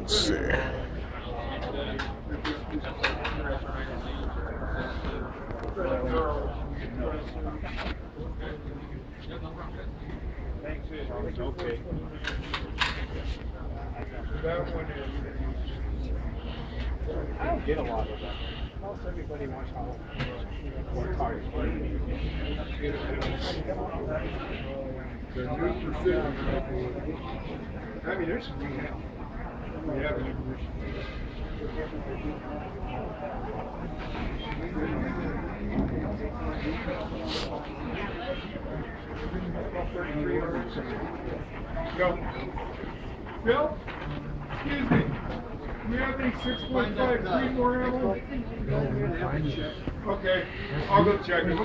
Let's see. Okay. That one is. I don't get a lot of that. Most everybody wants to work hard. I mean, there's we have Go. Phil? Excuse me. Do you have any 6.5 more ammo? Okay, I'll go check it.